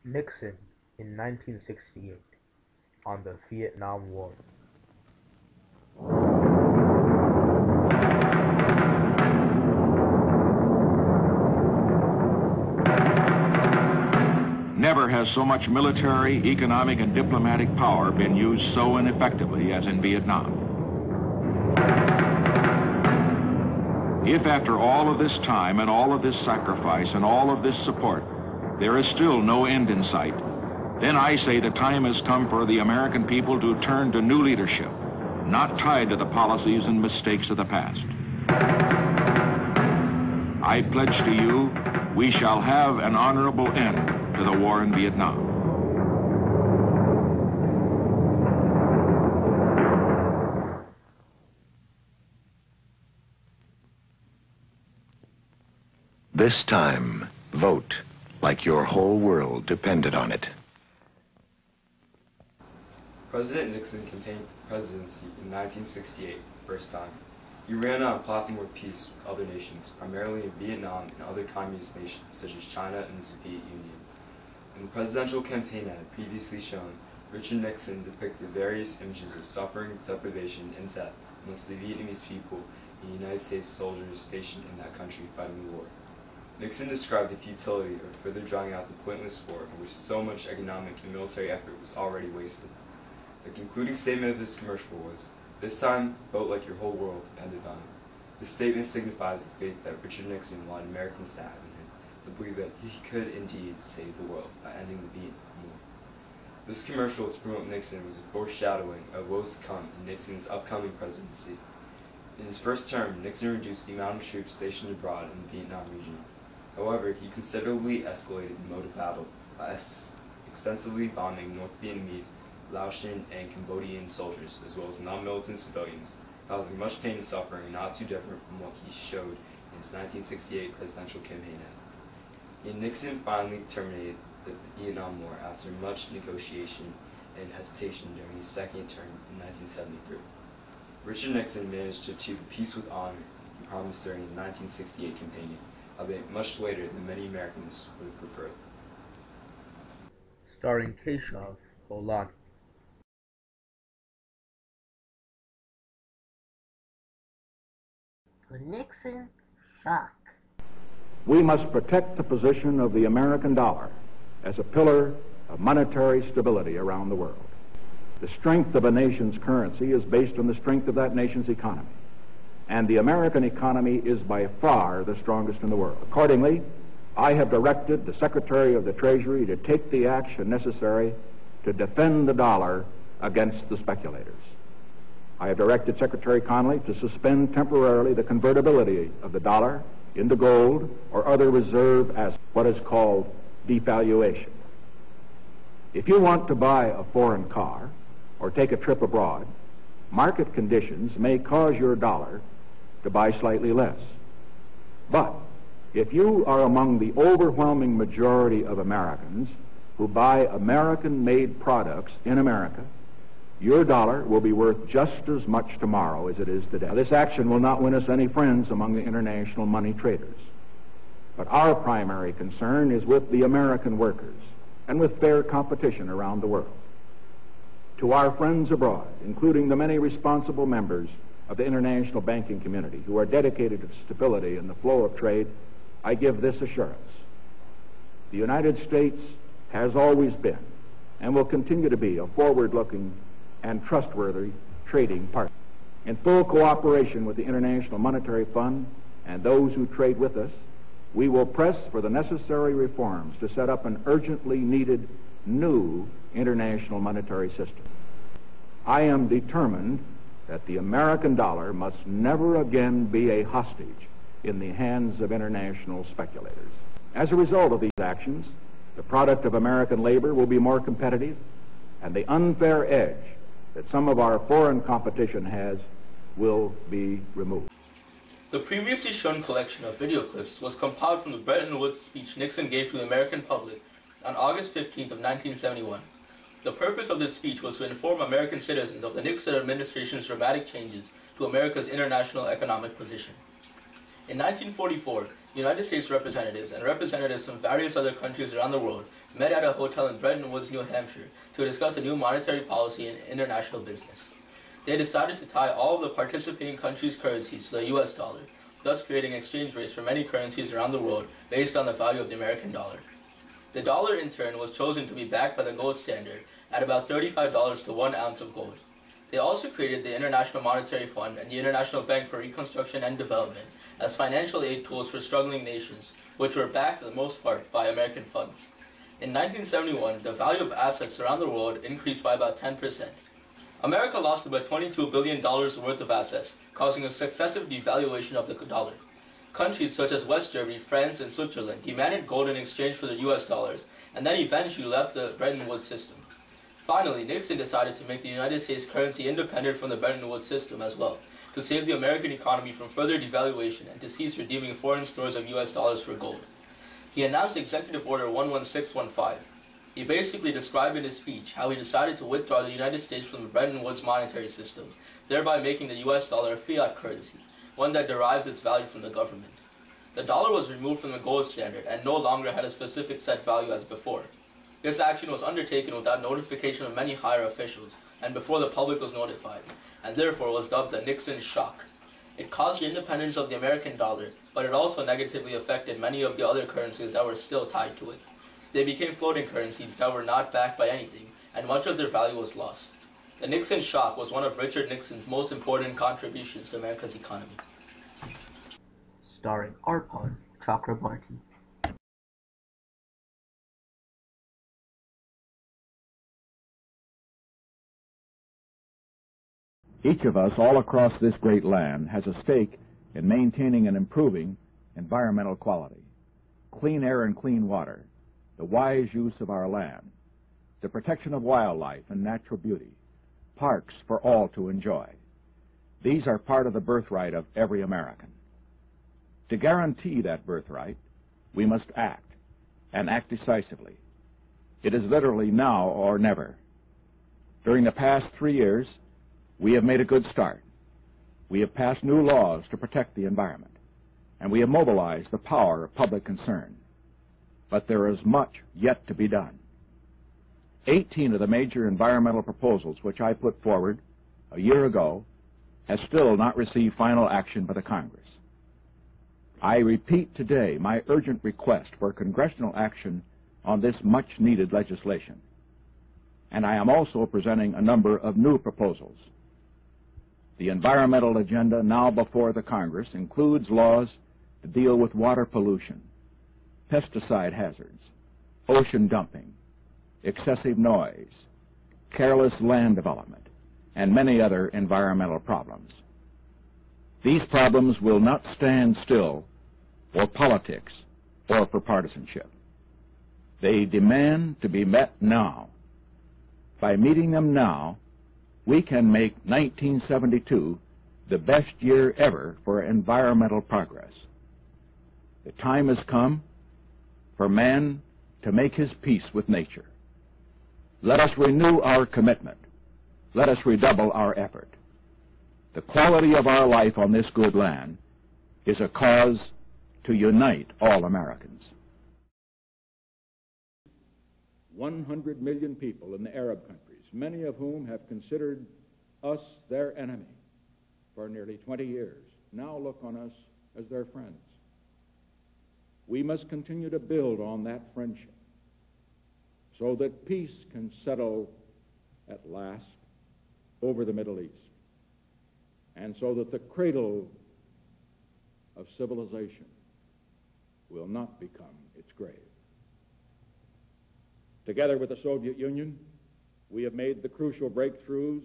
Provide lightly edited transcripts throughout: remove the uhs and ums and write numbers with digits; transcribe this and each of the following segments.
Nixon in 1968 on the Vietnam War. Never has so much military, economic, and diplomatic power been used so ineffectively as in Vietnam. If after all of this time and all of this sacrifice and all of this support, there is still no end in sight, then I say the time has come for the American people to turn to new leadership, not tied to the policies and mistakes of the past. I pledge to you, we shall have an honorable end to the war in Vietnam. This time, vote like your whole world depended on it. President Nixon campaigned for the presidency in 1968 for the first time. He ran on a platform of peace with other nations, primarily in Vietnam and other communist nations such as China and the Soviet Union. In the presidential campaign ad previously shown, Richard Nixon depicted various images of suffering, deprivation, and death amongst the Vietnamese people and United States soldiers stationed in that country fighting the war. Nixon described the futility of further drawing out the pointless war in which so much economic and military effort was already wasted. The concluding statement of this commercial was, "This time, vote like your whole world depended on it." This statement signifies the faith that Richard Nixon wanted Americans to have in him, to believe that he could indeed save the world by ending the Vietnam War. This commercial to promote Nixon was a foreshadowing of what was to come in Nixon's upcoming presidency. In his first term, Nixon reduced the amount of troops stationed abroad in the Vietnam region. However, he considerably escalated the mode of battle by extensively bombing North Vietnamese, Laotian, and Cambodian soldiers, as well as non-militant civilians, causing much pain and suffering not too different from what he showed in his 1968 presidential campaign ad. And Nixon finally terminated the Vietnam War after much negotiation and hesitation during his second term in 1973. Richard Nixon managed to achieve peace with honor he promised during his 1968 campaign, albeit much later than many Americans would have preferred. Starring Keshav Bolani. The Nixon shock. We must protect the position of the American dollar as a pillar of monetary stability around the world. The strength of a nation's currency is based on the strength of that nation's economy. And the American economy is by far the strongest in the world. Accordingly, I have directed the Secretary of the Treasury to take the action necessary to defend the dollar against the speculators. I have directed Secretary Connally to suspend temporarily the convertibility of the dollar into gold or other reserve as what is called devaluation. If you want to buy a foreign car or take a trip abroad, market conditions may cause your dollar to buy slightly less. But if you are among the overwhelming majority of Americans who buy American-made products in America, your dollar will be worth just as much tomorrow as it is today. Now, this action will not win us any friends among the international money traders. But our primary concern is with the American workers and with fair competition around the world. To our friends abroad, including the many responsible members of the international banking community who are dedicated to stability and the flow of trade, I give this assurance. The United States has always been and will continue to be a forward-looking and trustworthy trading partner. In full cooperation with the International Monetary Fund and those who trade with us, we will press for the necessary reforms to set up an urgently needed new international monetary system. I am determined that the American dollar must never again be a hostage in the hands of international speculators. As a result of these actions, the product of American labor will be more competitive, and the unfair edge that some of our foreign competition has will be removed. The previously shown collection of video clips was compiled from the Bretton Woods speech Nixon gave to the American public on August 15th of 1971. The purpose of this speech was to inform American citizens of the Nixon administration's dramatic changes to America's international economic position. In 1944, the United States representatives and representatives from various other countries around the world met at a hotel in Bretton Woods, New Hampshire, to discuss a new monetary policy in international business. They decided to tie all of the participating countries' currencies to the US dollar, thus creating exchange rates for many currencies around the world based on the value of the American dollar. The dollar, in turn, was chosen to be backed by the gold standard at about $35 to 1 ounce of gold. They also created the International Monetary Fund and the International Bank for Reconstruction and Development as financial aid tools for struggling nations, which were backed for the most part by American funds. In 1971, the value of assets around the world increased by about 10%. America lost about $22 billion worth of assets, causing a successive devaluation of the dollar. Countries such as West Germany, France, and Switzerland demanded gold in exchange for the US dollars, and then eventually left the Bretton Woods system. Finally, Nixon decided to make the United States currency independent from the Bretton Woods system as well, to save the American economy from further devaluation and to cease redeeming foreign stores of US dollars for gold. He announced Executive Order 11615. He basically described in his speech how he decided to withdraw the United States from the Bretton Woods monetary system, thereby making the US dollar a fiat currency, one that derives its value from the government. The dollar was removed from the gold standard and no longer had a specific set value as before. This action was undertaken without notification of many higher officials and before the public was notified, and therefore was dubbed the Nixon shock. It caused the independence of the American dollar, but it also negatively affected many of the other currencies that were still tied to it. They became floating currencies that were not backed by anything, and much of their value was lost. The Nixon shock was one of Richard Nixon's most important contributions to America's economy. Starring Arpan Chakrabarti. Each of us all across this great land has a stake in maintaining and improving environmental quality, clean air and clean water, the wise use of our land, the protection of wildlife and natural beauty, parks for all to enjoy. These are part of the birthright of every American. To guarantee that birthright, we must act, and act decisively. It is literally now or never. During the past 3 years, we have made a good start. We have passed new laws to protect the environment, and we have mobilized the power of public concern. But there is much yet to be done. 18 of the major environmental proposals which I put forward a year ago have still not received final action by the Congress. I repeat today my urgent request for congressional action on this much-needed legislation. And I am also presenting a number of new proposals. The environmental agenda now before the Congress includes laws to deal with water pollution, pesticide hazards, ocean dumping, excessive noise, careless land development, and many other environmental problems. These problems will not stand still for politics or for partisanship. They demand to be met now. By meeting them now, we can make 1972 the best year ever for environmental progress. The time has come for man to make his peace with nature. Let us renew our commitment. Let us redouble our effort. The quality of our life on this good land is a cause to unite all Americans. 100 million people in the Arab countries, many of whom have considered us their enemy for nearly 20 years, now look on us as their friends. We must continue to build on that friendship so that peace can settle at last over the Middle East, and so that the cradle of civilization will not become its grave. Together with the Soviet Union, we have made the crucial breakthroughs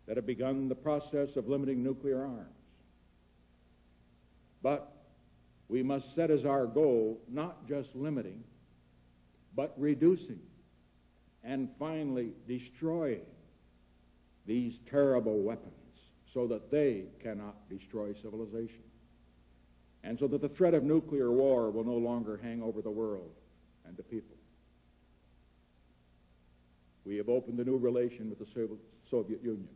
that have begun the process of limiting nuclear arms. But we must set as our goal not just limiting, but reducing and finally destroying these terrible weapons so that they cannot destroy civilization, and so that the threat of nuclear war will no longer hang over the world and the people. We have opened a new relation with the Soviet Union.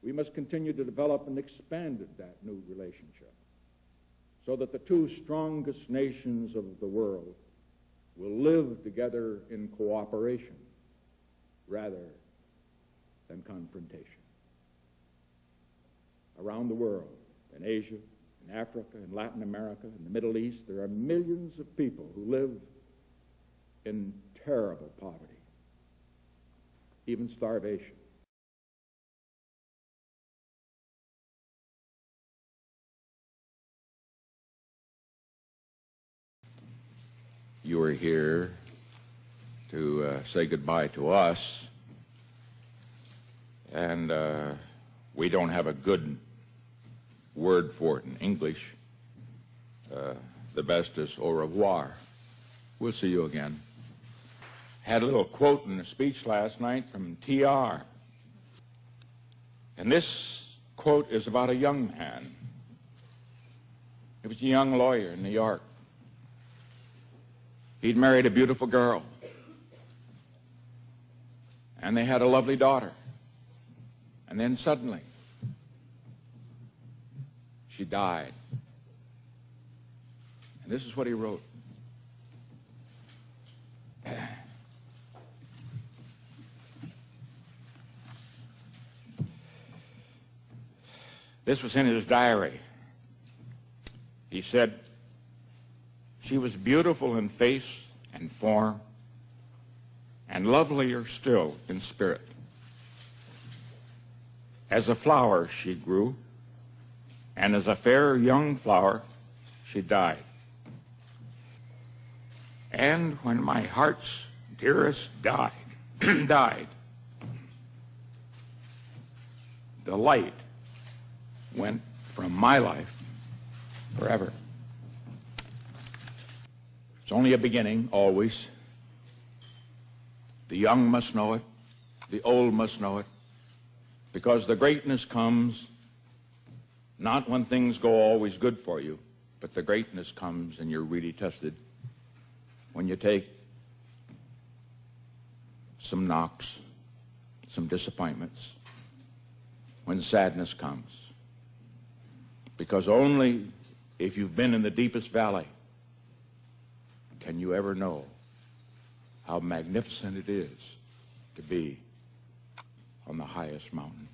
We must continue to develop and expand that new relationship. so that the two strongest nations of the world will live together in cooperation rather than confrontation. Around the world, in Asia, in Africa, in Latin America, in the Middle East, there are millions of people who live in terrible poverty, even starvation. You are here to say goodbye to us, and we don't have a good word for it in English. The best is au revoir. We'll see you again. Had a little quote in the speech last night from T.R. And this quote is about a young man. He was a young lawyer in New York. He'd married a beautiful girl, and they had a lovely daughter. And then suddenly, she died. And this is what he wrote. This was in his diary. He said, "She was beautiful in face and form, and lovelier still in spirit. As a flower she grew, and as a fair young flower she died. And when my heart's dearest died, the light went from my life forever." It's only a beginning, always. The young must know it. The old must know it. Because the greatness comes not when things go always good for you, but the greatness comes and you're really tested when you take some knocks, some disappointments, when sadness comes. Because only if you've been in the deepest valley can you ever know how magnificent it is to be on the highest mountain.